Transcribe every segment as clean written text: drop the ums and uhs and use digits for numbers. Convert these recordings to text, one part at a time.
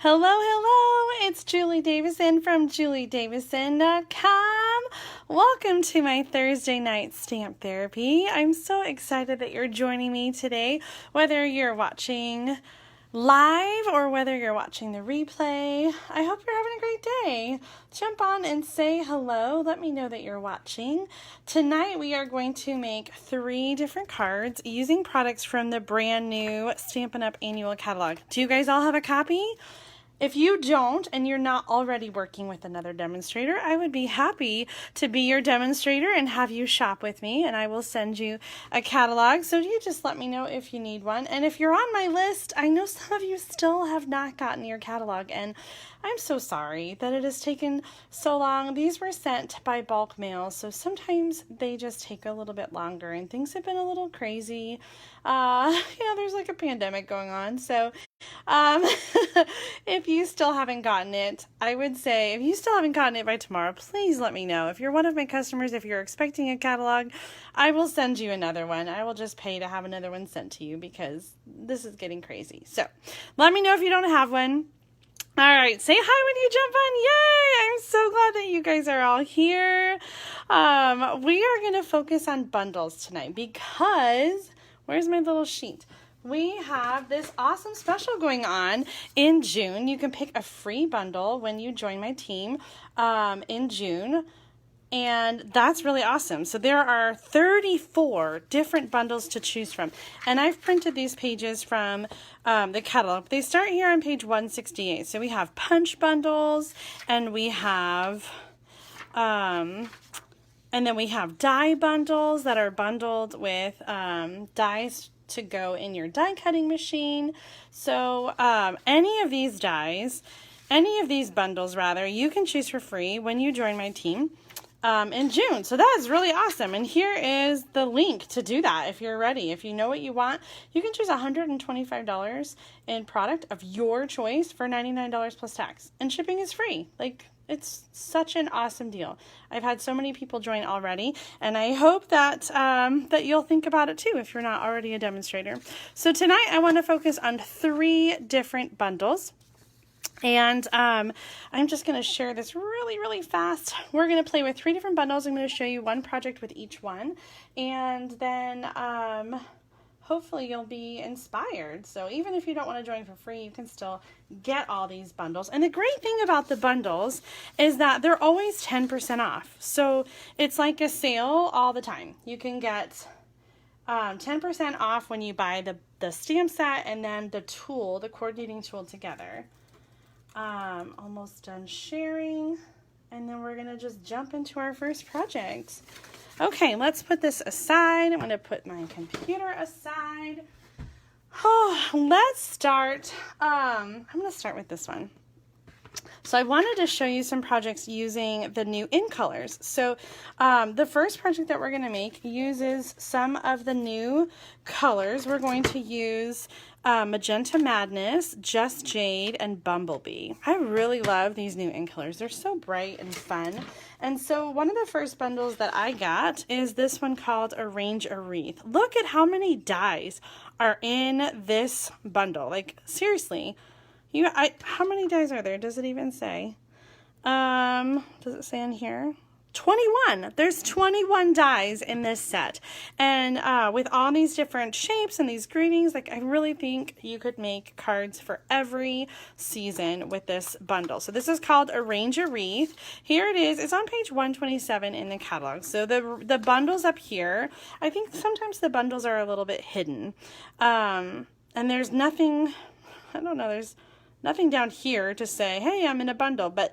Hello, hello, it's Julie Davison from juliedavison.com. Welcome to my Thursday night stamp therapy. I'm so excited that you're joining me today, whether you're watching live or whether you're watching the replay. I hope you're having a great day. Jump on and say hello. Let me know that you're watching. Tonight we are going to make 3 different cards using products from the brand new Stampin' Up! Annual Catalog. Do you guys all have a copy? If you don't and you're not already working with another demonstrator, I would be happy to be your demonstrator and have you shop with me, and I will send you a catalog. So you just let me know if you need one. And if you're on my list, I know some of you still have not gotten your catalog, and I'm so sorry that it has taken so long. These were sent by bulk mail, so sometimes they just take a little bit longer, and things have been a little crazy. There's like a pandemic going on, so if you still haven't gotten it, I would say if you still haven't gotten it by tomorrow, please let me know. If you're one of my customers, if you're expecting a catalog, I will send you another one. I will just pay to have another one sent to you because this is getting crazy. So let me know if you don't have one. All right, say hi when you jump on. Yay! I'm so glad that you guys are all here. We are going to focus on bundles tonight because, where's my little sheet? We have this awesome special going on in June. You can pick a free bundle when you join my team in June. And that's really awesome. So there are 34 different bundles to choose from. And I've printed these pages from the catalog. They start here on page 168. So we have punch bundles, and we have, and then we have die bundles that are bundled with dies to go in your die cutting machine. So any of these bundles rather, you can choose for free when you join my team in June. So that is really awesome. And here is the link to do that if you're ready. If you know what you want, you can choose $125 in product of your choice for $99 plus tax. And shipping is free. Like, it's such an awesome deal. I've had so many people join already, and I hope that that you'll think about it too if you're not already a demonstrator. So tonight I want to focus on 3 different bundles. And I'm just going to share this really, really fast. We're going to play with 3 different bundles. I'm going to show you one project with each one. And then hopefully you'll be inspired. So even if you don't want to join for free, you can still get all these bundles. And the great thing about the bundles is that they're always 10% off. So it's like a sale all the time. You can get 10% off when you buy the stamp set and then the tool, the coordinating tool together. Almost done sharing, and then we're gonna just jump into our first project. Okay, let's put this aside. I'm gonna put my computer aside. Oh, let's start. I'm gonna start with this one. So I wanted to show you some projects using the new in colors. So the first project that we're going to make uses some of the new colors. We're going to use Magenta Madness, Just Jade, and Bumblebee. I really love these new in colors. They're so bright and fun. And so one of the first bundles that I got is this one called Arrange a Wreath. Look at how many dies are in this bundle. Like, seriously. How many dies are there? Does it even say? Does it say in here? 21. There's 21 dies in this set. And with all these different shapes and these greetings, like, I really think you could make cards for every season with this bundle. So this is called Arrange a Wreath. Here it is. It's on page 127 in the catalog. So the bundles up here, I think sometimes the bundles are a little bit hidden. And there's nothing, I don't know, there's nothing down here to say, hey, I'm in a bundle, but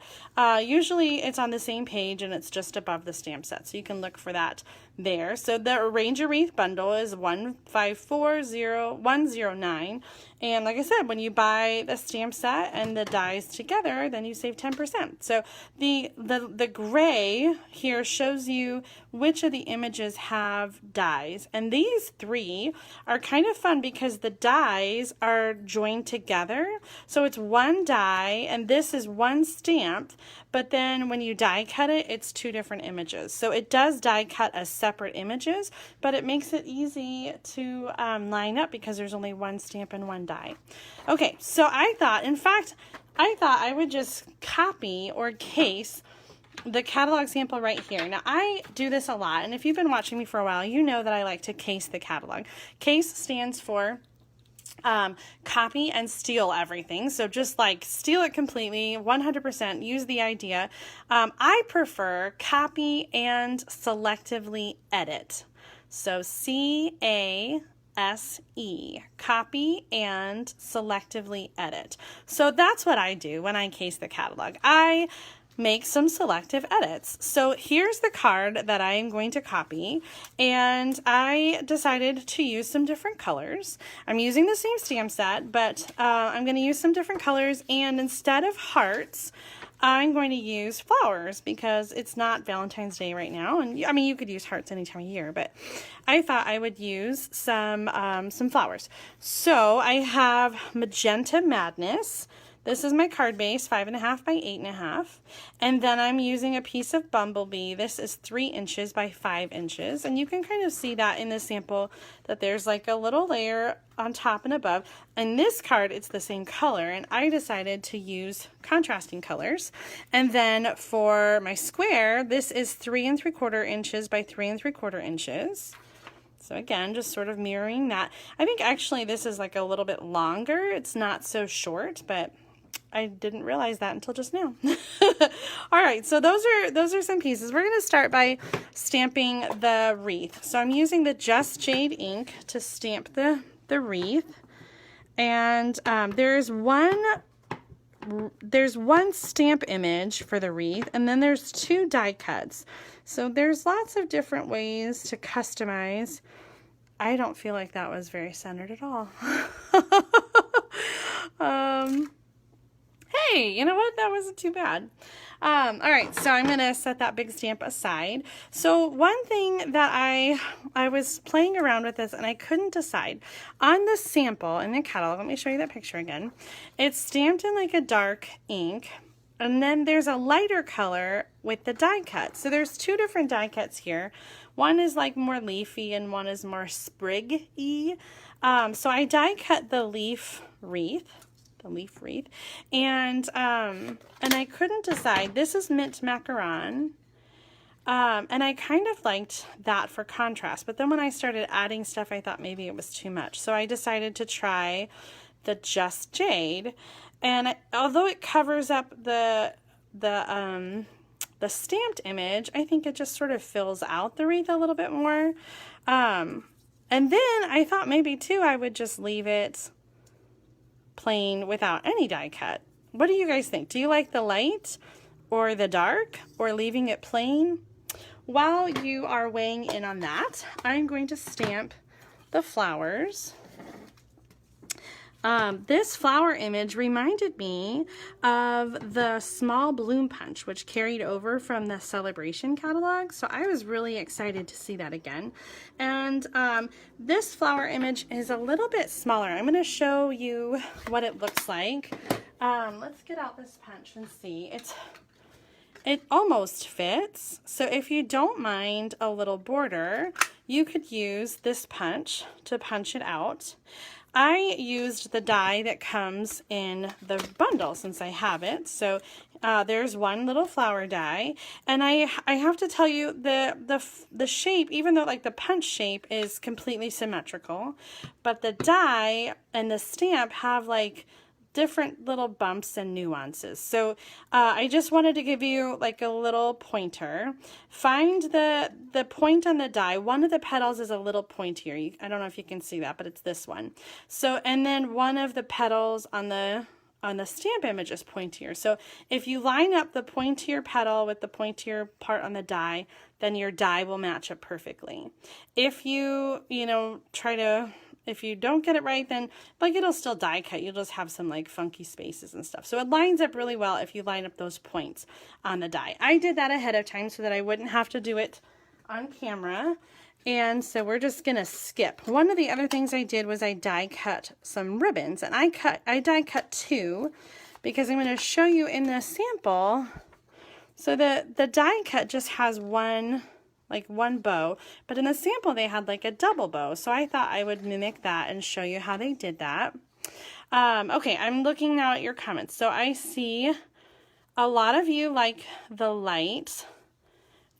usually it's on the same page and it's just above the stamp set, so you can look for that there. So the Arrange a Wreath bundle is 1540,109, and like I said, when you buy the stamp set and the dies together, then you save 10%. So the gray here shows you which of the images have dies, and these 3 are kind of fun because the dies are joined together. So it's one die and this is one stamp, but then when you die cut it, it's 2 different images. So it does die cut as separate images, but it makes it easy to line up because there's only one stamp and one die. Okay, so I thought, in fact, I thought I would just copy or case the catalog sample right here. Now, I do this a lot, and if you've been watching me for a while, you know that I like to case the catalog. Case stands for copy and steal everything. So just like steal it completely, 100%, use the idea. I prefer copy and selectively edit. So C-A-S-E, copy and selectively edit. So that's what I do when I case the catalog. I make some selective edits. So here's the card that I am going to copy, and I decided to use some different colors. I'm using the same stamp set, but I'm going to use some different colors, and instead of hearts, I'm going to use flowers because it's not Valentine's Day right now. And I mean, you could use hearts any time of year, but I thought I would use some flowers. So I have Magenta Madness. This is my card base, 5.5 by 8.5. And then I'm using a piece of Bumblebee. This is 3 inches by 5 inches. And you can kind of see that in the sample that there's like a little layer on top and above. And this card, it's the same color. And I decided to use contrasting colors. And then for my square, this is 3 3/4 inches by 3 3/4 inches. So again, just sort of mirroring that. I think actually this is like a little bit longer. It's not so short, but I didn't realize that until just now. All right, so those are some pieces. We're going to start by stamping the wreath. So I'm using the Just Jade ink to stamp the wreath. And there's one stamp image for the wreath, and then there's 2 die cuts. So there's lots of different ways to customize. I don't feel like that was very centered at all. Hey, you know what? That wasn't too bad. All right, so I'm going to set that big stamp aside. So one thing that I was playing around with this and I couldn't decide. On the sample in the catalog, let me show you that picture again. It's stamped in like a dark ink, and then there's a lighter color with the die cut. So there's 2 different die cuts here. One is like more leafy and one is more sprig-y. So I die cut the leaf wreath. And I couldn't decide. This is mint macaron, and I kind of liked that for contrast, but then when I started adding stuff, I thought maybe it was too much, so I decided to try the Just Jade, and although it covers up the stamped image, I think it just sort of fills out the wreath a little bit more, and then I thought maybe too I would just leave it plain without any die cut. What do you guys think? Do you like the light or the dark or leaving it plain? While you are weighing in on that, I'm going to stamp the flowers. This flower image reminded me of the small bloom punch, which carried over from the Celebration catalog. So I was really excited to see that again. And this flower image is a little bit smaller. I'm going to show you what it looks like. Let's get out this punch and see. It almost fits. So if you don't mind a little border, you could use this punch to punch it out. I used the die that comes in the bundle since I have it. So there's one little flower die, and I have to tell you the shape, even though like the punch shape is completely symmetrical, but the die and the stamp have like different little bumps and nuances. So I just wanted to give you like a little pointer. Find the point on the die. One of the petals is a little pointier. I don't know if you can see that, but it's this one. So, and then one of the petals on the stamp image is pointier. So if you line up the pointier petal with the pointier part on the die, then your die will match up perfectly. If you if you don't get it right, then like it'll still die cut. You'll just have some like funky spaces and stuff. So it lines up really well if you line up those points on the die. I did that ahead of time so that I wouldn't have to do it on camera. And so we're just gonna skip. One of the other things I did was I die cut some ribbons, and I die cut 2 because I'm gonna show you in the sample. So the die cut just has one bow, but in the sample they had like a double bow. So I thought I would mimic that and show you how they did that. Okay, I'm looking now at your comments. So I see a lot of you like the light.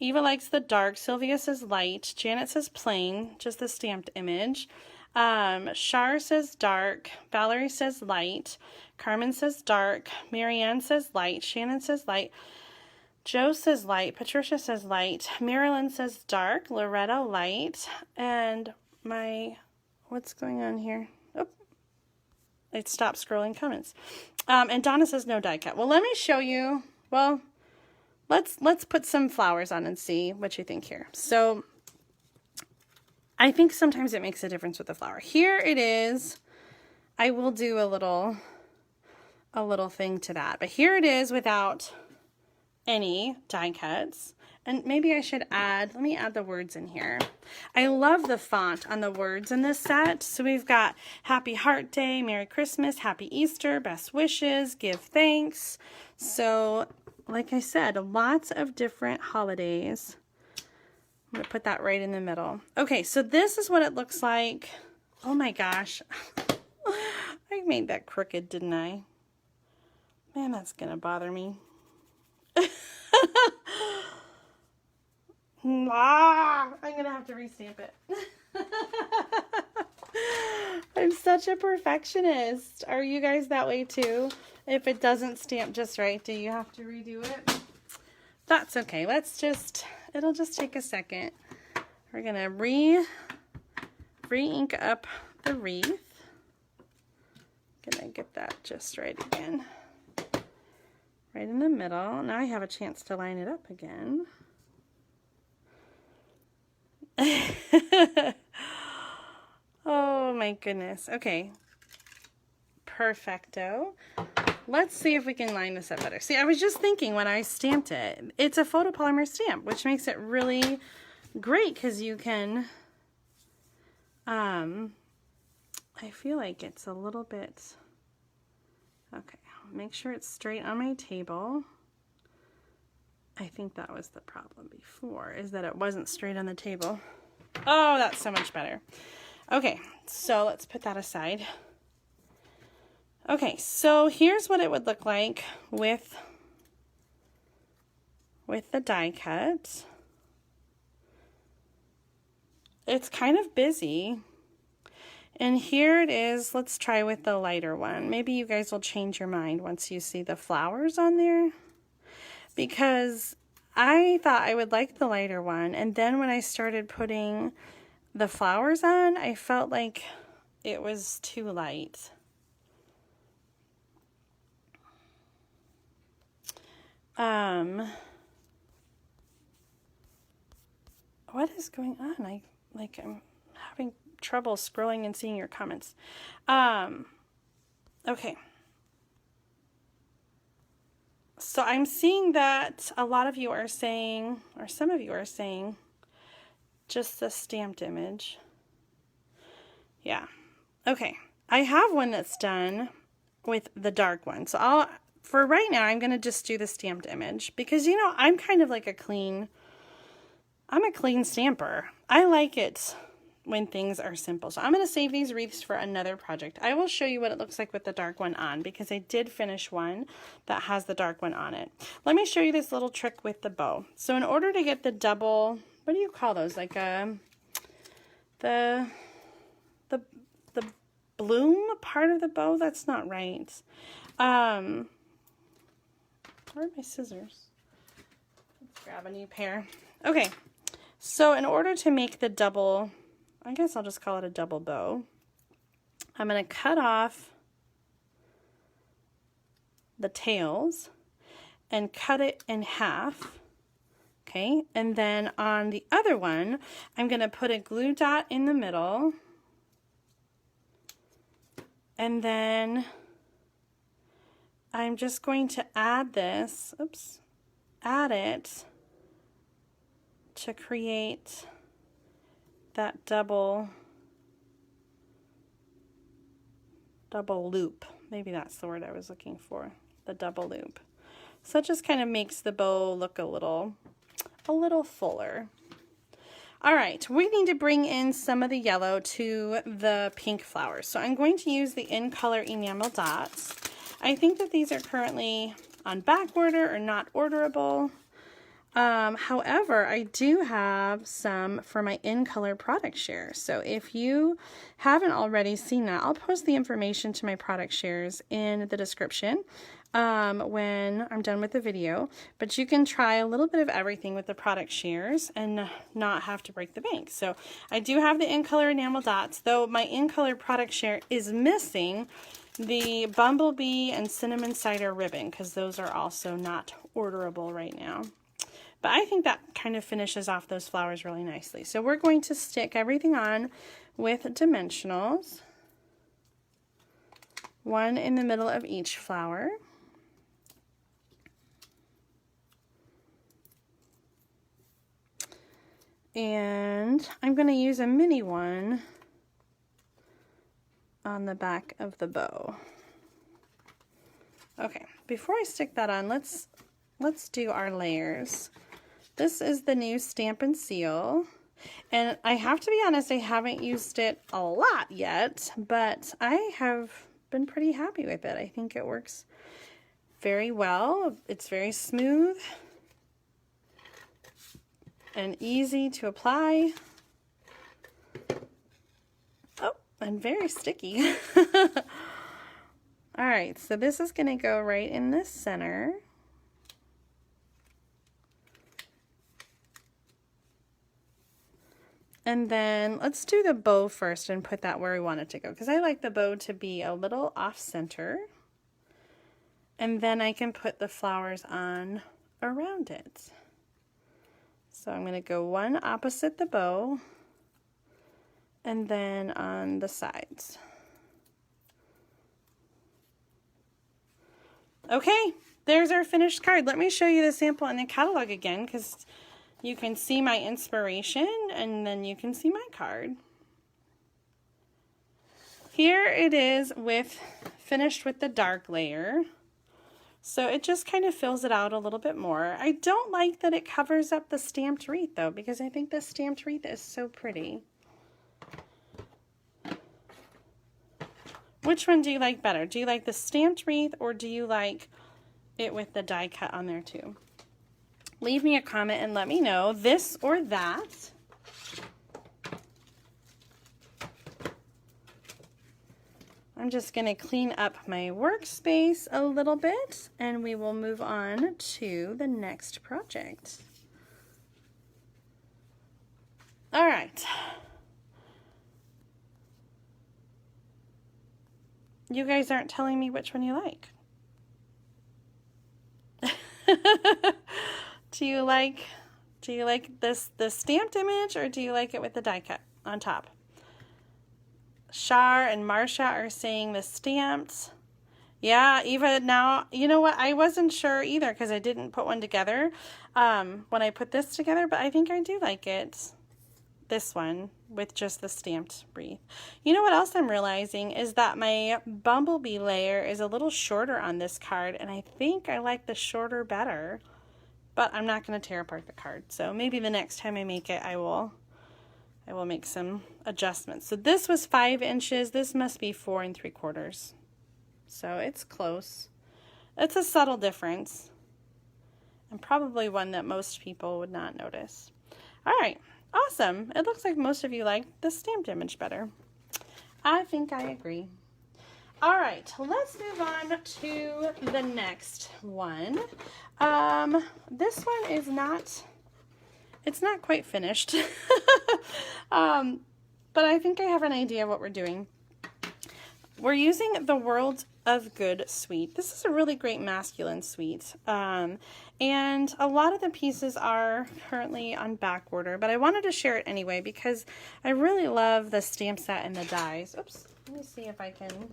Eva likes the dark. Sylvia says light. Janet says plain, just the stamped image. Shar says dark. Valerie says light. Carmen says dark. Marianne says light. Shannon says light. Joe says light. Patricia says light. Marilyn says dark. Loretta light. And what's going on here? Oh, it stopped scrolling comments. And Donna says no die cut. Well, let me show you. Well, let's put some flowers on and see what you think here. So I think sometimes it makes a difference with the flower. Here it is. I will do a little thing to that. But here it is without any die cuts. And maybe I should let me add the words in here. I love the font on the words in this set. So we've got Happy Heart Day, Merry Christmas, Happy Easter, Best Wishes, Give Thanks. So like I said, lots of different holidays. I'm going to put that right in the middle. Okay, so this is what it looks like. Oh my gosh. I made that crooked, didn't I? Man, that's going to bother me. I'm going to have to restamp it. I'm such a perfectionist. Are you guys that way too? If it doesn't stamp just right, do you have to redo it? That's okay. It'll just take a second. We're going to re-ink up the wreath. Gonna get that just right again. Right in the middle. Now I have a chance to line it up again. Oh my goodness. Okay. Perfecto. Let's see if we can line this up better. See, I was just thinking when I stamped it, it's a photopolymer stamp, which makes it really great because you can, I feel like it's a little bit, okay, make sure it's straight on my table. I think that was the problem before, is that it wasn't straight on the table. Oh, that's so much better. Okay, so let's put that aside. Okay, so here's what it would look like with the die cut. It's kind of busy. And here it is. Let's try with the lighter one. Maybe you guys will change your mind once you see the flowers on there. Because I thought I would like the lighter one. And then when I started putting the flowers on, I felt like it was too light. What is going on? I'm having trouble scrolling and seeing your comments. Okay. So I'm seeing that a lot of you are saying, or some of you are saying, just the stamped image. Yeah. Okay. I have one that's done with the dark one. So for right now, I'm going to just do the stamped image because, you know, I'm kind of like I'm a clean stamper. I like it when things are simple. So I'm going to save these wreaths for another project. I will show you what it looks like with the dark one on because I did finish one that has the dark one on it. Let me show you this little trick with the bow. So in order to get the double, what do you call those? Like the bloom part of the bow? That's not right. Where are my scissors? Let's grab a new pair. Okay, so in order to make the double, I guess I'll just call it a double bow, I'm going to cut off the tails and cut it in half. Okay, and then on the other one, I'm going to put a glue dot in the middle. And then I'm just going to add this, add it to create that double loop. Maybe that's the word I was looking for, the double loop. So it just kind of makes the bow look a little fuller. All right, we need to bring in some of the yellow to the pink flowers. So I'm going to use the In Color enamel dots. I think that these are currently on back order or not orderable. However, I do have some for my In Color product share. So if you haven't already seen that, I'll post the information to my product shares in the description when I'm done with the video. But you can try a little bit of everything with the product shares and not have to break the bank. So I do have the In Color enamel dots, though my In Color product share is missing the Bumblebee and Cinnamon Cider Ribbon, because those are also not orderable right now. But I think that kind of finishes off those flowers really nicely. So we're going to stick everything on with dimensionals. One in the middle of each flower. And I'm going to use a mini one on the back of the bow. Okay, before I stick that on, let's do our layers. This is the new Stampin' Seal, and I have to be honest, I haven't used it a lot yet, but I have been pretty happy with it. I think it works very well. It's very smooth and easy to apply. Oh, and very sticky. All right, so this is going to go right in the center. And then let's do the bow first and put that where we want it to go, because I like the bow to be a little off center. And then I can put the flowers on around it. So I'm going to go one opposite the bow and then on the sides. Okay, there's our finished card. Let me show you the sample in the catalog again, because you can see my inspiration and then you can see my card. Here it is finished with the dark layer. So it just kind of fills it out a little bit more. I don't like that it covers up the stamped wreath though, because I think the stamped wreath is so pretty. Which one do you like better? Do you like the stamped wreath, or do you like it with the die cut on there too? Leave me a comment and let me know, this or that. I'm just going to clean up my workspace a little bit, and we will move on to the next project. All right. You guys aren't telling me which one you like. Do you like the stamped image, or do you like it with the die cut on top? Shar and Marcia are saying the stamped. Yeah, Eva, now, you know what? I wasn't sure either because I didn't put one together when I put this together, but I think I do like it. This one with just the stamped wreath. You know what else I'm realizing is that my Bumblebee layer is a little shorter on this card, and I think I like the shorter better. But I'm not going to tear apart the card, so maybe the next time I make it, I will make some adjustments. So this was 5 inches. This must be 4 3/4. So it's close. It's a subtle difference, and probably one that most people would not notice. All right, awesome. It looks like most of you like the stamped image better. I think I agree. All right, let's move on to the next one. This one is it's not quite finished, but I think I have an idea of what we're doing. We're using the World of Good suite. This is a really great masculine suite, and a lot of the pieces are currently on back order, but I wanted to share it anyway because I really love the stamp set and the dies. Oops, let me see if I can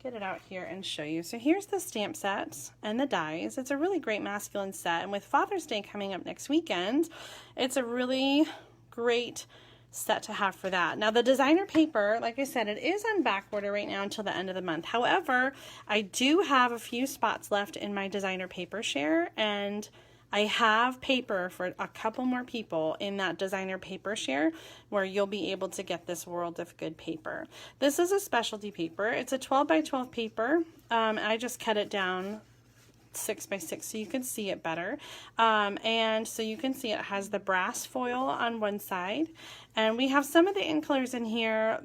get it out here and show you. So here's the stamp set and the dies. It's a really great masculine set, and with Father's Day coming up next weekend, it's a really great set to have for that. Now the designer paper, like I said, it is on back order right now until the end of the month. However, I do have a few spots left in my designer paper share, and I have paper for a couple more people in that designer paper share where you'll be able to get this World of Good paper. This is a specialty paper. It's a 12 by 12 paper. I just cut it down 6 by 6 so you can see it better, and so you can see it has the brass foil on one side, and we have some of the ink colors in here.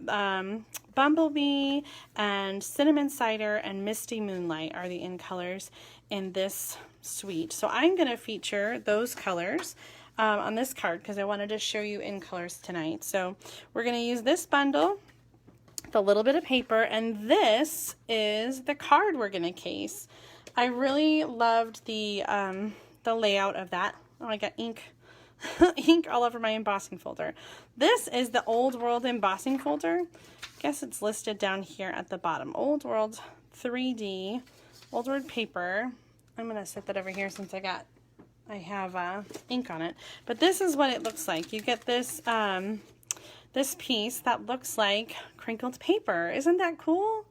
Bumblebee and Cinnamon Cider and Misty Moonlight are the ink colors in this suite, so I'm going to feature those colors on this card because I wanted to show you in colors tonight. So we're going to use this bundle, the little bit of paper, and this is the card we're going to case. I really loved the layout of that. Oh, I got ink ink all over my embossing folder. This is the Old World embossing folder. I guess it's listed down here at the bottom. Old World 3D, Old World paper. I'm gonna set that over here since I have ink on it. But this is what it looks like. You get this this piece that looks like crinkled paper. Isn't that cool?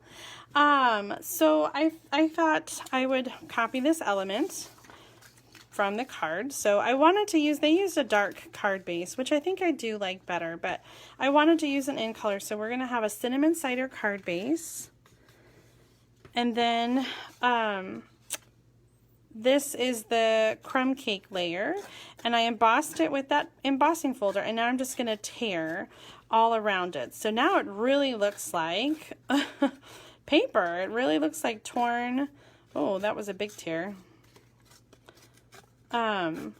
So I thought I would copy this element from the card. So I wanted to use, they used a dark card base, which I think I do like better, but I wanted to use an in color. So we're going to have a Cinnamon Cider card base. And then, this is the crumb cake layer, and I embossed it with that embossing folder, and now I'm just going to tear all around it. So now it really looks like paper. It really looks like torn. Oh, that was a big tear. Torn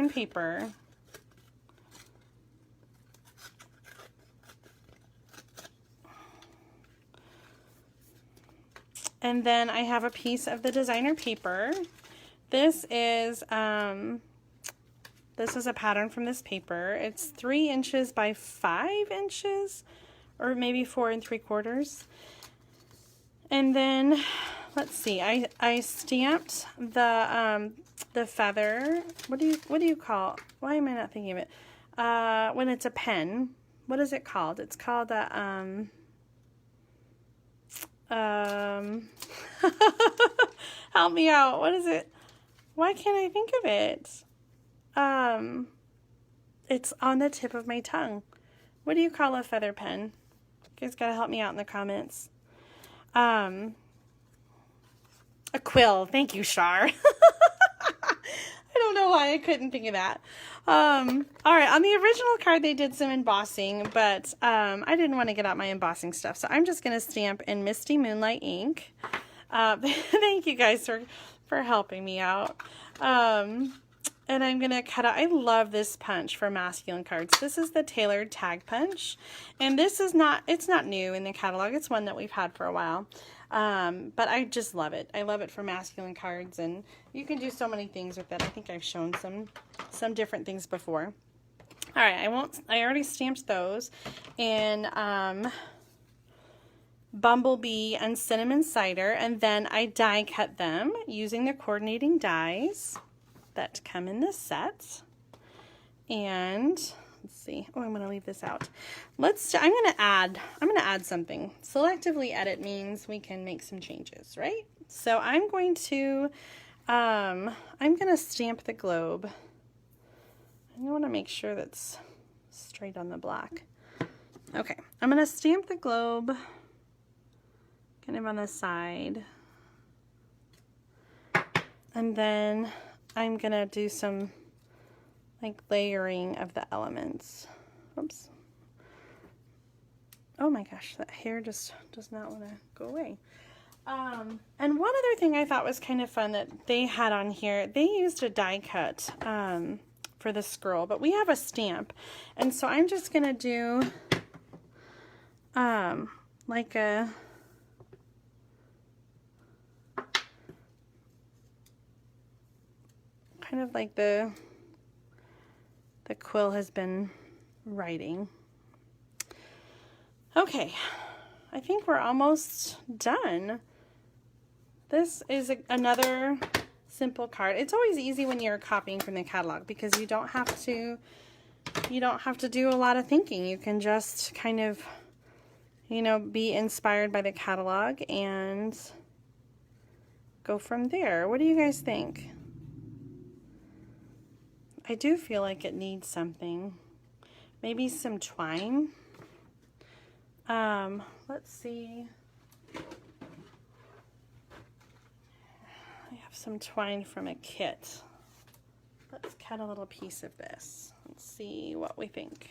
paper. And then I have a piece of the designer paper. This is a pattern from this paper. It's 3 inches by 5 inches, or maybe 4 3/4. And then, let's see, I stamped the feather. What do you call? Why am I not thinking of it? When it's a pen, what is it called? It's called a help me out. What is it? Why can't I think of it? It's on the tip of my tongue. What do you call a feather pen? You guys gotta help me out in the comments. A quill. Thank you, Shar. I don't know why I couldn't think of that. All right, on the original card they did some embossing, but I didn't want to get out my embossing stuff, so I'm just going to stamp in Misty Moonlight ink. Thank you guys for helping me out. And I'm going to cut out, I love this punch for masculine cards. This is the tailored tag punch, and this is not, it's not new in the catalog. It's one that we've had for a while. But I just love it. I love it for masculine cards, and you can do so many things with it. I think I've shown some different things before. All right, I already stamped those in Bumblebee and Cinnamon Cider, and then I die cut them using the coordinating dies that come in this set. And let's see. Oh, I'm going to leave this out. I'm going to add something. Selectively edit means we can make some changes, right? So I'm going to stamp the globe. I want to make sure that's straight on the black. Okay, I'm going to stamp the globe kind of on the side. And then I'm going to do some like layering of the elements. Oops. Oh my gosh, that hair just does not want to go away. And one other thing I thought was kind of fun that they had on here, they used a die cut for the scroll, but we have a stamp. And so I'm just going to do like a kind of like the quill has been writing. Okay, I think we're almost done. This is another simple card. It's always easy when you're copying from the catalog because you don't have to do a lot of thinking. You can just kind of, you know, be inspired by the catalog and go from there. What do you guys think? I do feel like it needs something. Maybe some twine. Let's see. I have some twine from a kit. Let's cut a little piece of this. Let's see what we think.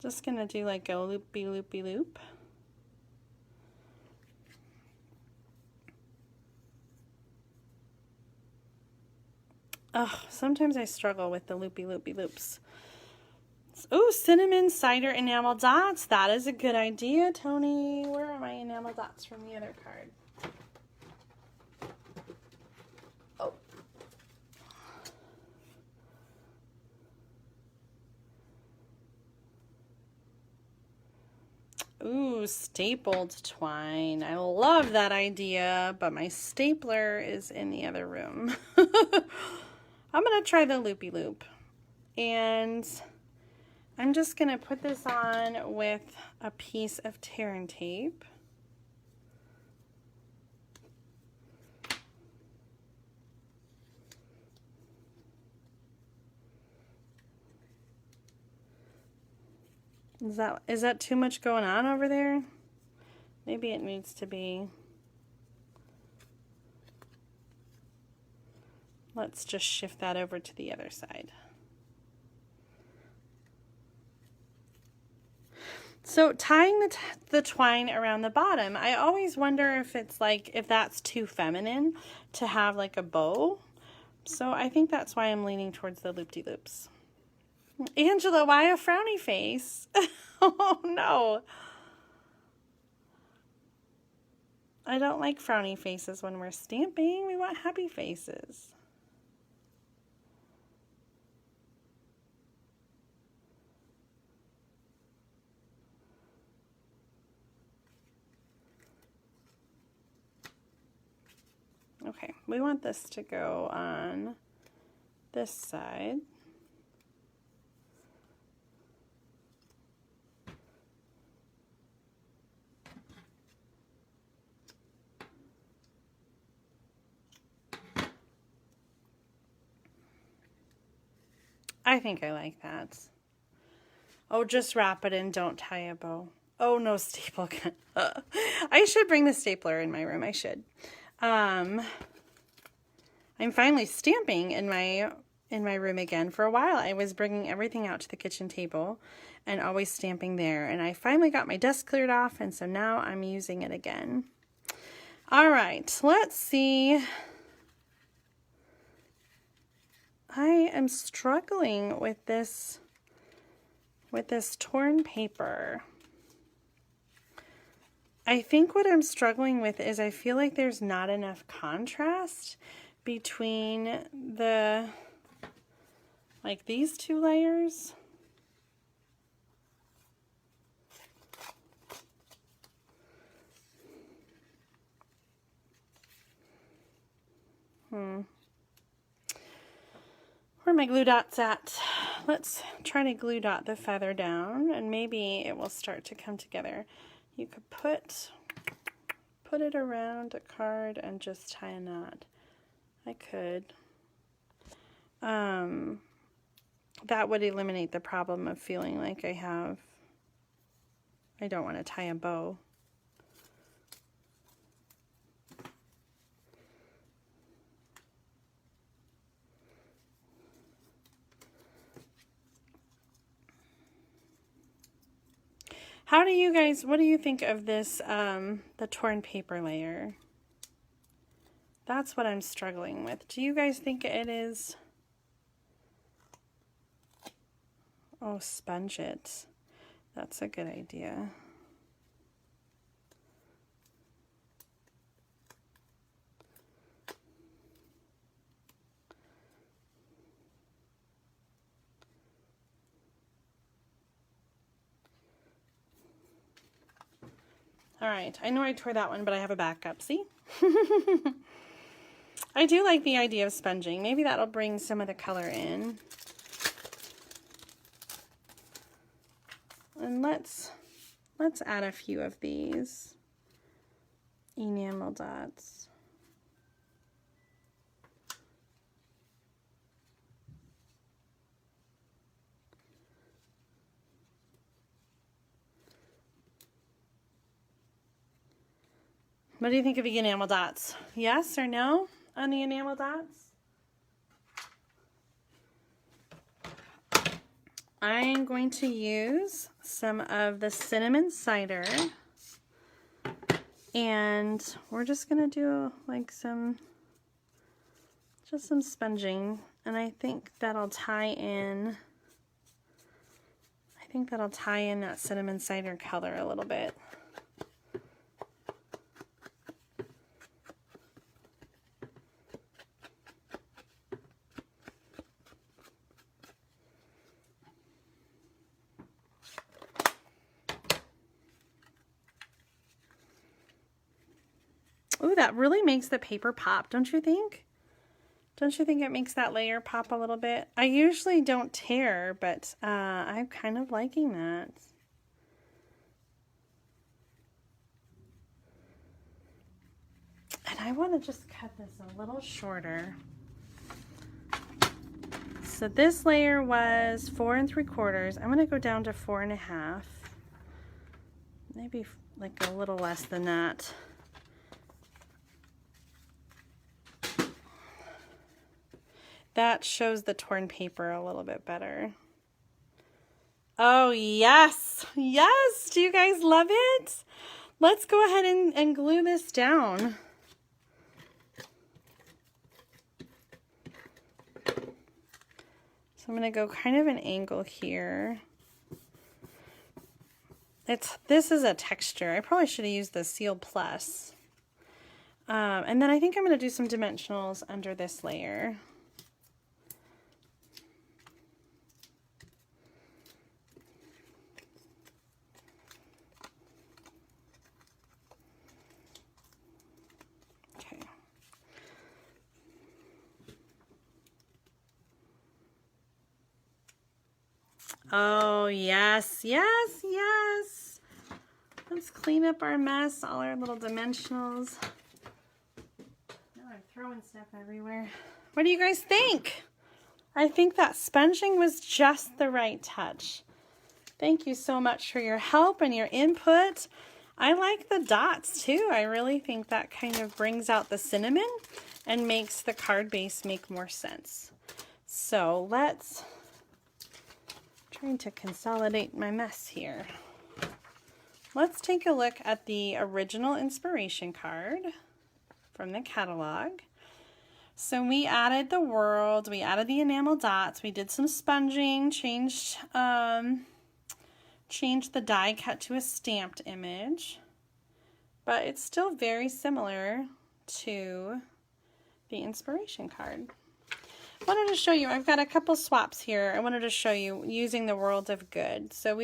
Just gonna do like a loopy loopy loop. Oh, sometimes I struggle with the loopy loopy loops. Oh, cinnamon cider enamel dots. That is a good idea, Tony. Where are my enamel dots from the other card? Oh. Ooh, stapled twine. I love that idea, but my stapler is in the other room. I'm going to try the loopy loop. And I'm just going to put this on with a piece of tear and tape. Is that too much going on over there? Maybe it needs to be. Let's just shift that over to the other side. So tying the twine around the bottom, I always wonder if it's like, if that's too feminine to have like a bow. So I think that's why I'm leaning towards the loop-de-loops. Angela, why a frowny face? Oh no. I don't like frowny faces when we're stamping. We want happy faces. Okay, we want this to go on this side. I think I like that. Oh, just wrap it in, don't tie a bow. Oh, no staple gun. I should bring the stapler in my room, I should. I'm finally stamping in my room again. For a while, I was bringing everything out to the kitchen table and always stamping there. And I finally got my desk cleared off, and so now I'm using it again. All right, let's see. I am struggling with this torn paper. I think what I'm struggling with is I feel like there's not enough contrast between like these two layers. Where are my glue dots at? Let's try to glue dot the feather down, and maybe it will start to come together. You could put it around a card and just tie a knot. I could. That would eliminate the problem of feeling like I don't want to tie a bow. What do you think of this, the torn paper layer? That's what I'm struggling with. Do you guys think it is? Oh, sponge it. That's a good idea. All right, I know I tore that one, but I have a backup, see? I do like the idea of sponging. Maybe that'll bring some of the color in. And let's add a few of these. enamel dots. What do you think of the enamel dots? Yes or no on the enamel dots? I'm going to use some of the cinnamon cider, and we're just going to do like just some sponging, and I think that'll tie in that cinnamon cider color a little bit. Ooh, that really makes the paper pop, don't you think? Don't you think it makes that layer pop a little bit? I usually don't tear, but I'm kind of liking that. And I want to just cut this a little shorter. So this layer was 4 3/4. I'm going to go down to 4 1/2. Maybe like a little less than that. That shows the torn paper a little bit better. Oh, yes. Yes. Do you guys love it? Let's go ahead and glue this down. So I'm going to go kind of an angle here. This is a texture. I probably should have used the Seal Plus. And then I think I'm going to do some dimensionals under this layer. Oh, yes, yes, yes. Let's clean up our mess, all our little dimensionals. Now I'm throwing stuff everywhere. What do you guys think? I think that sponging was just the right touch. Thank you so much for your help and your input. I like the dots too. I really think that kind of brings out the cinnamon and makes the card base make more sense. So trying to consolidate my mess here. Let's take a look at the original inspiration card from the catalog. So we added the world, we added the enamel dots, we did some sponging, changed the die cut to a stamped image, but it's still very similar to the inspiration card. I wanted to show you, I've got a couple swaps here. I wanted to show you using the World of Good. So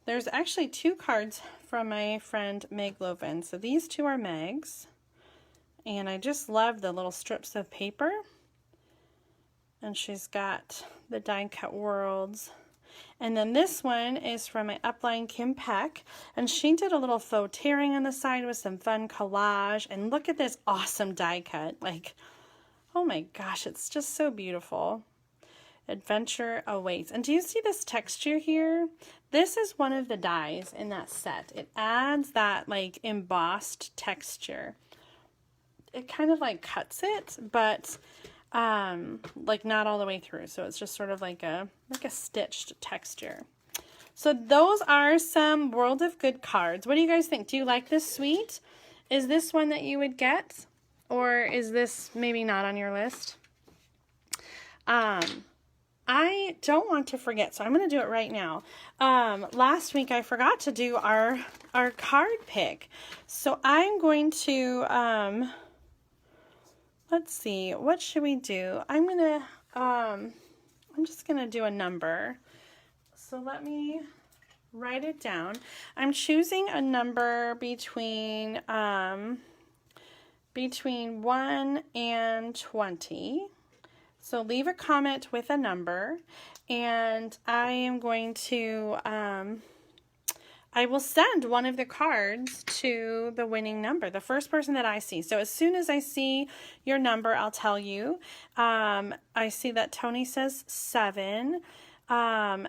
there's actually 2 cards from my friend Meg Loven. So these 2 are Meg's. And I just love the little strips of paper. And she's got the die cut worlds. And then this one is from my upline Kim Peck. And she did a little faux tearing on the side with some fun collage. And look at this awesome die cut. Like, oh my gosh, it's just so beautiful. Adventure awaits. And do you see this texture here? This is one of the dies in that set. It adds that like embossed texture. It kind of like cuts it, but like not all the way through. So it's just sort of like a stitched texture. So those are some World of Good cards. What do you guys think? Do you like this suite? Is this one that you would get? Or is this maybe not on your list? I don't want to forget, so I'm going to do it right now. Last week I forgot to do our card pick. So I'm going to, let's see, what should we do? I'm just going to do a number. So let me write it down. I'm choosing a number between 1 and 20. So leave a comment with a number, and I am going to I will send one of the cards to the winning number, the first person that I see. So as soon as I see your number, I'll tell you. I see that Tony says 7. And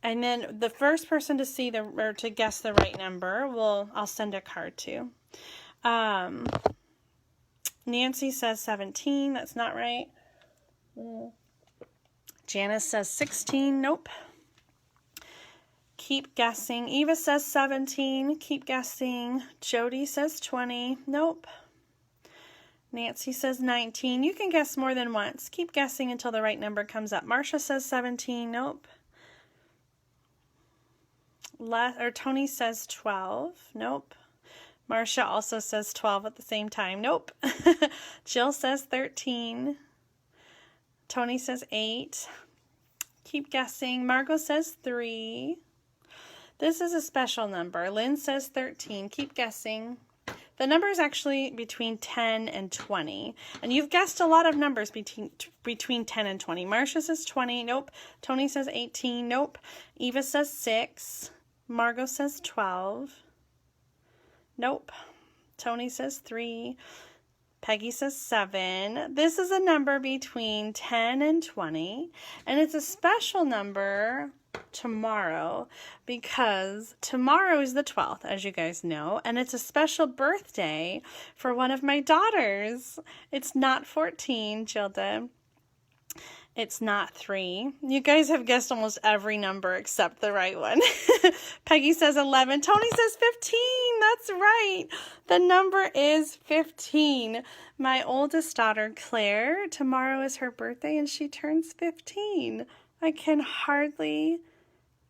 then the first person to see or to guess the right number, I'll send a card to. Nancy says 17. That's not right. Janice says 16. Nope. Keep guessing. Eva says 17. Keep guessing. Jody says 20. Nope. Nancy says 19. You can guess more than once. Keep guessing until the right number comes up. Marcia says 17. Nope. Tony says 12. Nope. Marcia also says 12 at the same time. Nope. Jill says 13. Tony says 8. Keep guessing. Margot says 3. This is a special number. Lynn says 13. Keep guessing. The number is actually between 10 and 20. And you've guessed a lot of numbers between 10 and 20. Marcia says 20. Nope. Tony says 18. Nope. Eva says 6. Margot says 12. Nope. Tony says 3. Peggy says 7. This is a number between 10 and 20. And it's a special number tomorrow because tomorrow is the 12th, as you guys know, and it's a special birthday for one of my daughters. It's not 14, Gilda. It's not 3. You guys have guessed almost every number except the right one. Peggy says 11. Tony says 15. That's right. The number is 15. My oldest daughter, Claire, tomorrow is her birthday and she turns 15. I can hardly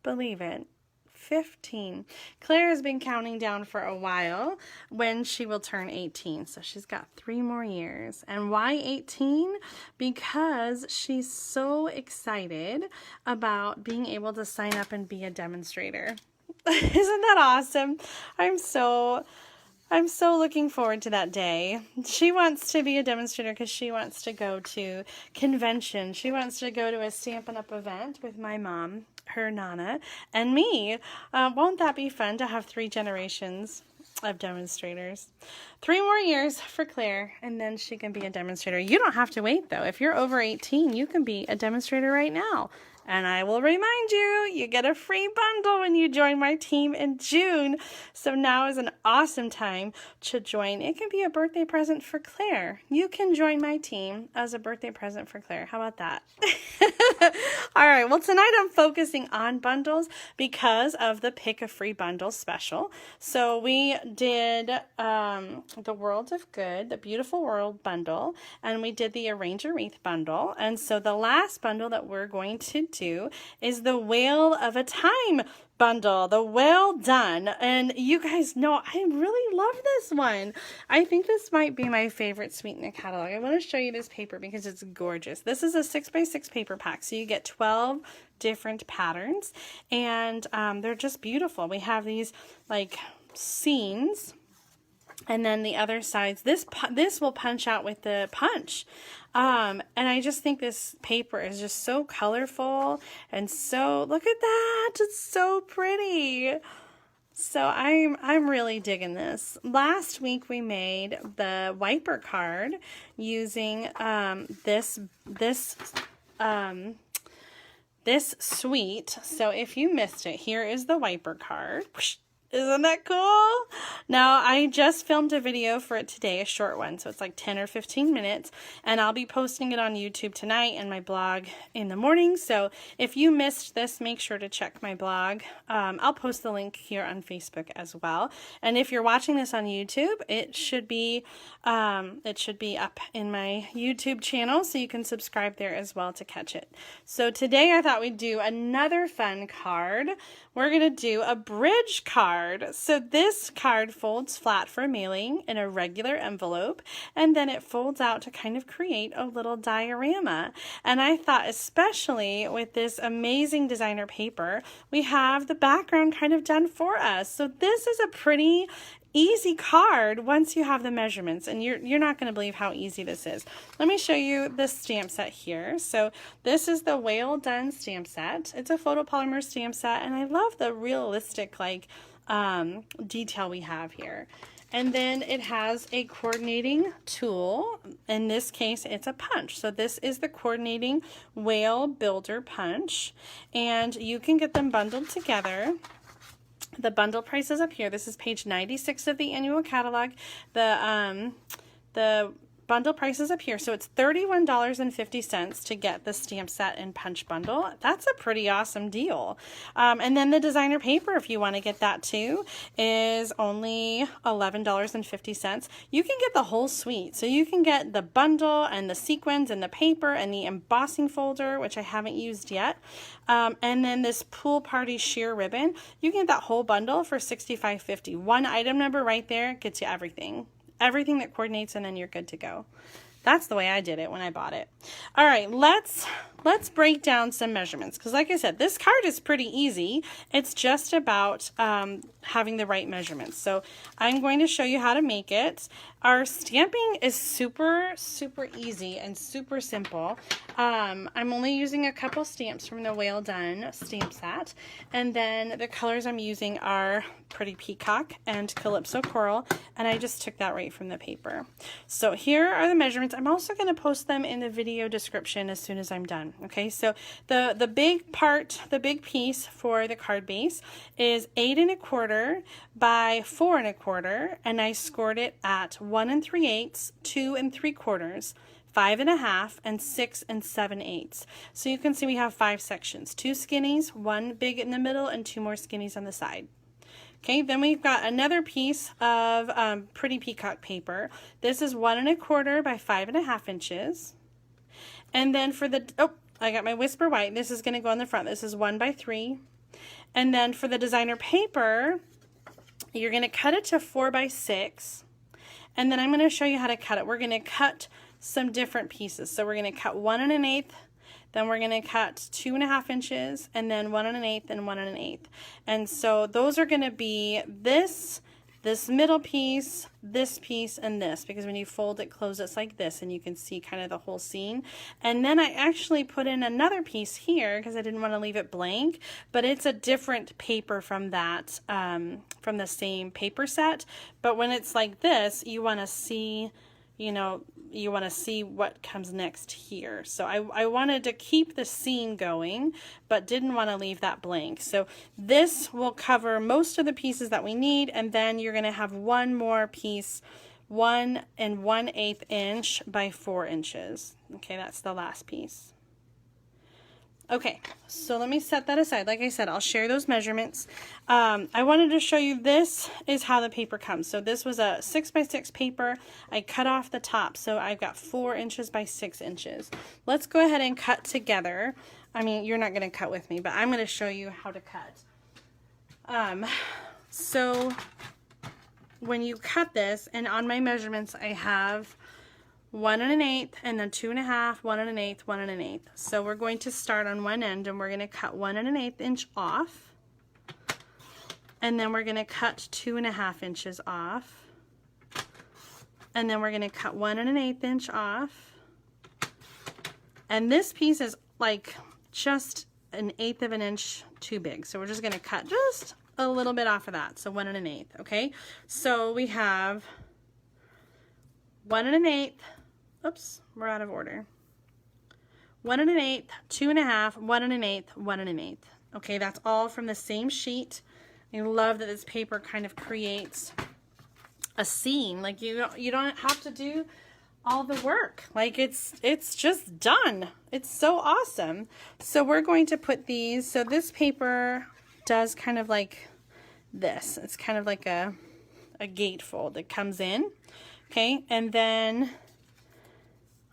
believe it. 15. Claire has been counting down for a while when she will turn 18. So she's got 3 more years. And why 18? Because she's so excited about being able to sign up and be a demonstrator. Isn't that awesome? I'm so looking forward to that day. She wants to be a demonstrator because she wants to go to convention. She wants to go to a Stampin' Up! Event with my mom, her Nana, and me. Won't that be fun to have 3 generations of demonstrators? 3 more years for Claire, and then she can be a demonstrator. You don't have to wait, though. If you're over 18, you can be a demonstrator right now. And I will remind you, you get a free bundle when you join my team in June. So now is an awesome time to join. It can be a birthday present for Claire. You can join my team as a birthday present for Claire. How about that? All right, well, tonight I'm focusing on bundles because of the Pick a Free Bundle special. So we did the World of Good, the Beautiful World bundle, and we did the Arrange a Wreath bundle. And so the last bundle that we're going to do is the Whale of a Time bundle, the Well Done. And you guys know I really love this one. I think this might be my favorite Sweet in the catalog. I want to show you this paper because it's gorgeous. This is a 6x6 paper pack, so you get 12 different patterns, and they're just beautiful. We have these like scenes, and then the other sides, this will punch out with the punch. And I just think this paper is just so colorful and so, look at that, it's so pretty. So I'm really digging this. Last week we made the wiper card using this suite. So if you missed it, here is the wiper card. Isn't that cool? Now, I just filmed a video for it today, a short one, so it's like 10 or 15 minutes, and I'll be posting it on YouTube tonight and my blog in the morning. So if you missed this, make sure to check my blog. I'll post the link here on Facebook as well. And if you're watching this on YouTube, it should be up in my YouTube channel, so you can subscribe there as well to catch it. So today I thought we'd do another fun card. We're going to do a bridge card. So this card folds flat for mailing in a regular envelope, and then it folds out to kind of create a little diorama. And I thought, especially with this amazing designer paper, we have the background kind of done for us. So this is a pretty easy card once you have the measurements, and you're not going to believe how easy this is. Let me show you the stamp set here. So this is the Well Done stamp set. It's a photopolymer stamp set, and I love the realistic, like, detail we have here. And then it has a coordinating tool. In this case, it's a punch. So this is the coordinating whale builder punch. And you can get them bundled together. The bundle price is up here. This is page 96 of the annual catalog. The bundle price is up here. So it's $31.50 to get the stamp set and punch bundle. That's a pretty awesome deal. And then the designer paper, if you want to get that too, is only $11.50. You can get the whole suite. So you can get the bundle and the sequins and the paper and the embossing folder, which I haven't used yet. And then this pool party sheer ribbon. You can get that whole bundle for $65.50. One item number right there gets you everything. Everything that coordinates, and then you're good to go. That's the way I did it when I bought it. All right, let's break down some measurements, because like I said, this card is pretty easy. It's just about having the right measurements. So I'm going to show you how to make it. Our stamping is super easy and super simple. I'm only using a couple stamps from the Whale Done stamp set, and then the colors I'm using are Pretty Peacock and Calypso Coral, and I just took that right from the paper. So here are the measurements. I'm also going to post them in the video description as soon as I'm done. Okay, so the big part, the big piece for the card base is 8 1/4 by 4 1/4, and I scored it at 1 3/8, 2 3/4, 5 1/2, and 6 7/8. So you can see we have 5 sections, 2 skinnies, 1 big in the middle, and 2 more skinnies on the side. Okay, then we've got another piece of Pretty Peacock paper. This is 1 1/4 by 5 1/2 inches. And then for the, oh, I got my Whisper White. This is going to go on the front. This is 1 by 3. And then for the designer paper, you're going to cut it to 4 by 6. And then I'm going to show you how to cut it. We're going to cut some different pieces. So we're going to cut 1 1/8. Then we're going to cut 2 1/2 inches, and then 1 1/8 and 1 1/8. And so those are going to be this middle piece, this piece, and this, because when you fold it close, it's like this, and you can see kind of the whole scene. And then I actually put in another piece here because I didn't want to leave it blank, but it's a different paper from that, from the same paper set. But when it's like this, you want to see, you know, you want to see what comes next here. So I wanted to keep the scene going, but didn't want to leave that blank. So this will cover most of the pieces that we need, and then you're going to have one more piece, 1 1/8 inch by 4 inches. Okay, that's the last piece. Okay, so let me set that aside. Like I said, I'll share those measurements. I wanted to show you, this is how the paper comes. So this was a 6 by 6 paper. I cut off the top, so I've got 4 inches by 6 inches. Let's go ahead and cut together. I mean, you're not going to cut with me, but I'm going to show you how to cut. So when you cut this, and on my measurements, I have 1 1/8, and then 2 1/2, 1 1/8, 1 1/8. So we're going to start on one end, and we're going to cut 1 1/8 inch off, and then we're going to cut 2 1/2 inches off, and then we're going to cut 1 1/8 inch off, and this piece is like just 1/8 of an inch too big, so we're just going to cut just a little bit off of that, so 1 1/8. Okay, so we have 1 1/8. Oops, we're out of order. 1 1/8, 2 1/2, 1 1/8, 1 1/8. Okay, that's all from the same sheet. I love that this paper kind of creates a scene. Like you don't have to do all the work. Like it's just done. It's so awesome. So we're going to put these. So this paper does kind of like this. It's kind of like a gatefold that comes in. Okay, and then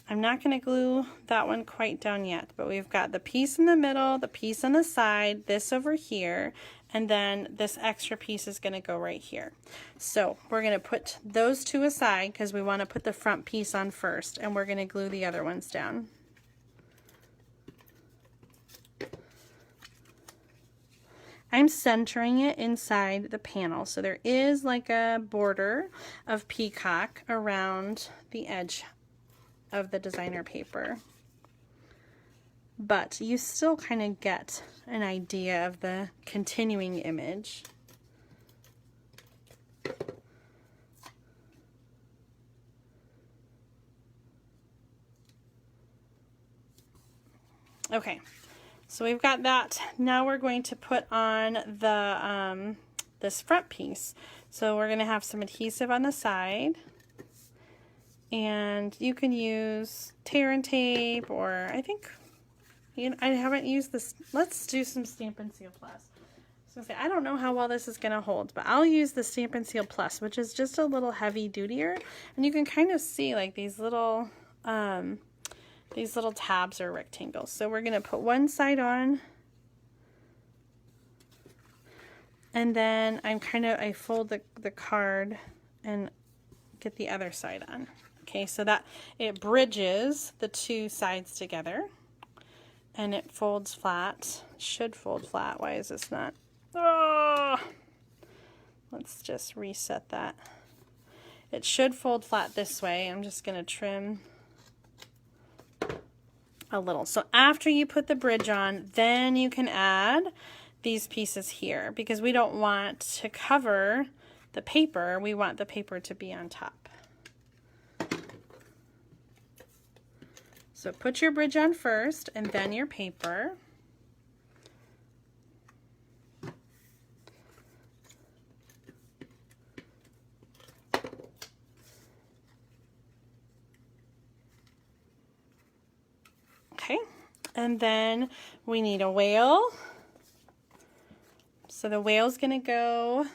I'm not going to glue that one quite down yet, but we've got the piece in the middle, the piece on the side, this over here, and then this extra piece is going to go right here. So we're going to put those two aside because we want to put the front piece on first, and we're going to glue the other ones down. I'm centering it inside the panel, so there is like a border of peacock around the edge of the designer paper, but you still kind of get an idea of the continuing image. Okay, so we've got that. Now we're going to put on the this front piece. So we're going to have some adhesive on the side. And you can use tear and tape, or I think, you know, I haven't used this. Let's do some Stampin' Seal Plus. I don't know how well this is going to hold, but I'll use the Stampin' Seal Plus, which is just a little heavy dutier. And you can kind of see like these little tabs or rectangles. So we're going to put one side on. And then I fold the card and get the other side on. Okay, so that it bridges the two sides together. And it folds flat. Should fold flat. Why is this not? Oh! Let's just reset that. It should fold flat this way. I'm just going to trim a little. So after you put the bridge on, then you can add these pieces here, because we don't want to cover the paper. We want the paper to be on top. So put your bridge on first and then your paper. Okay, and then we need a whale. So the whale's going to go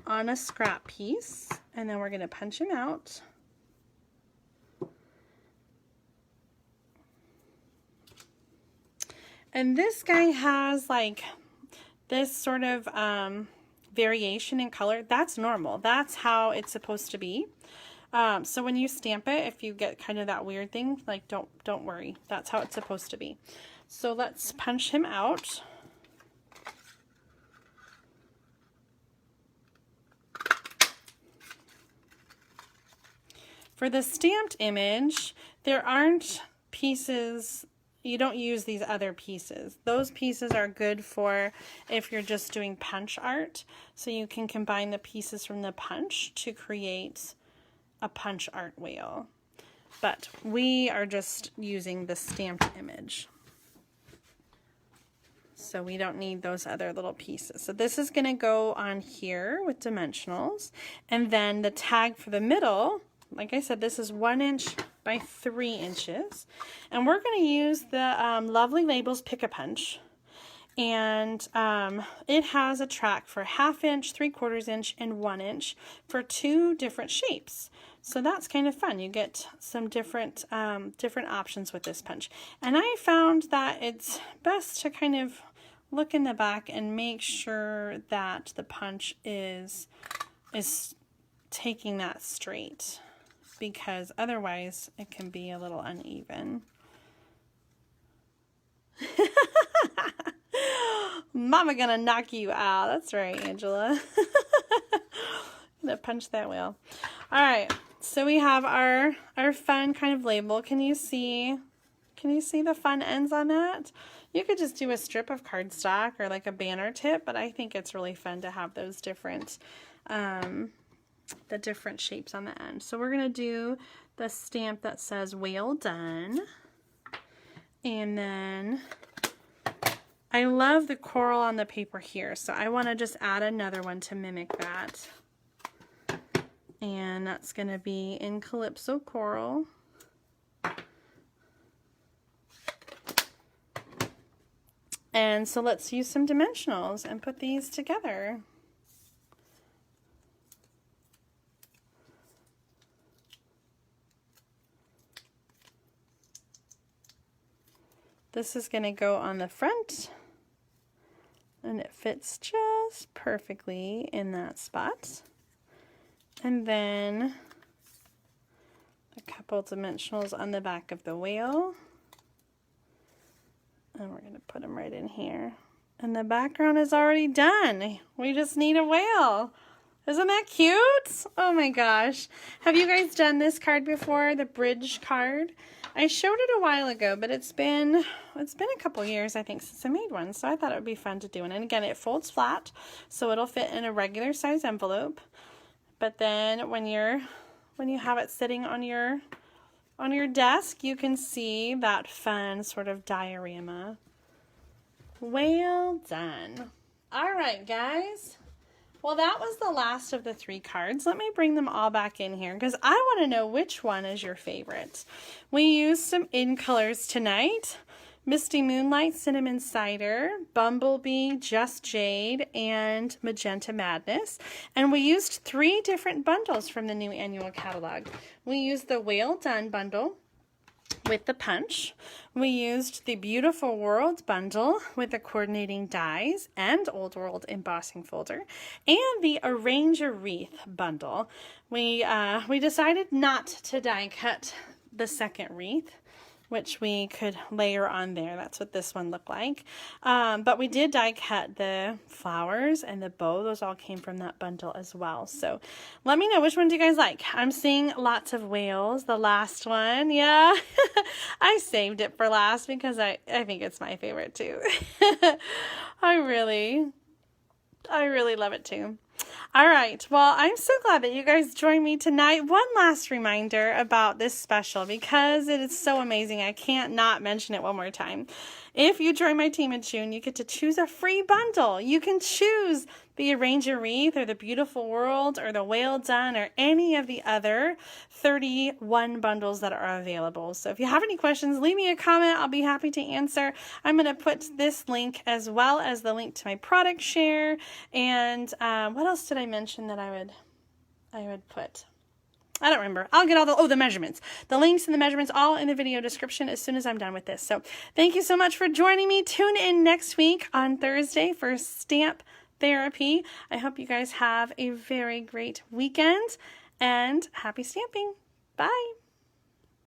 on a scrap piece, and then we're going to punch him out. And this guy has like this sort of variation in color. That's normal. That's how it's supposed to be. So when you stamp it, if you get kind of that weird thing, like don't worry. That's how it's supposed to be. So let's punch him out. For the stamped image, there aren't pieces, you don't use these other pieces. Those pieces are good for if you're just doing punch art. So you can combine the pieces from the punch to create a punch art whale. But we are just using the stamped image. So we don't need those other little pieces. So this is going to go on here with dimensionals. And then the tag for the middle, like I said, this is 1 inch by 3 inches. And we're going to use the Lovely Labels Pick-a-Punch. And it has a track for 1/2 inch, 3/4 inch, and 1 inch for 2 different shapes. So that's kind of fun. You get some different options with this punch. And I found that it's best to kind of look in the back and make sure that the punch is taking that straight, because otherwise it can be a little uneven. Mama gonna knock you out. That's right, Angela. Gonna punch that wheel. All right, so we have our fun kind of label. Can you see the fun ends on that? You could just do a strip of cardstock or like a banner tip, but I think it's really fun to have those different the different shapes on the end. So we're gonna do the stamp that says whale done. And then I love the coral on the paper here, so I want to just add another one to mimic that. And that's going to be in Calypso Coral. And so let's use some dimensionals and put these together. This is going to go on the front, and it fits just perfectly in that spot. And then a couple dimensionals on the back of the whale. And we're going to put them right in here. And the background is already done. We just need a whale. Isn't that cute? Oh my gosh. Have you guys done this card before, the bridge card? I showed it a while ago, but it's been a couple years, I think, since I made one. So I thought it would be fun to do. And again, it folds flat, so it'll fit in a regular size envelope. But then when you have it sitting on your on your desk, you can see that fun sort of diorama. Well done. All right, guys. Well, that was the last of the 3 cards. Let me bring them all back in here because I want to know which one is your favorite. We used some in colors tonight. Misty Moonlight, Cinnamon Cider, Bumblebee, Just Jade, and Magenta Madness. And we used 3 different bundles from the new annual catalog. We used the Well Done bundle with the punch. We used the Beautiful World bundle with the coordinating dies and Old World embossing folder, and the Arrange a Wreath bundle. We decided not to die cut the second wreath, which we could layer on there. That's what this one looked like. But we did die cut the flowers and the bow. Those all came from that bundle as well. So let me know, which one do you guys like? I'm seeing lots of whales. The last one, yeah. I saved it for last because I think it's my favorite too. I really love it too. All right, well, I'm so glad that you guys joined me tonight. One last reminder about this special because it is so amazing. I can't not mention it one more time. If you join my team in June, you get to choose a free bundle. You can choose the Arrange a Wreath or the Beautiful World or the Well Done or any of the other 31 bundles that are available. So if you have any questions, leave me a comment. I'll be happy to answer. I'm going to put this link as well as the link to my product share. And what else did I mention that I would put? I don't remember. I'll get all the measurements. The links and the measurements all in the video description as soon as I'm done with this. So thank you so much for joining me. Tune in next week on Thursday for Stamp Therapy. I hope you guys have a very great weekend and happy stamping. Bye.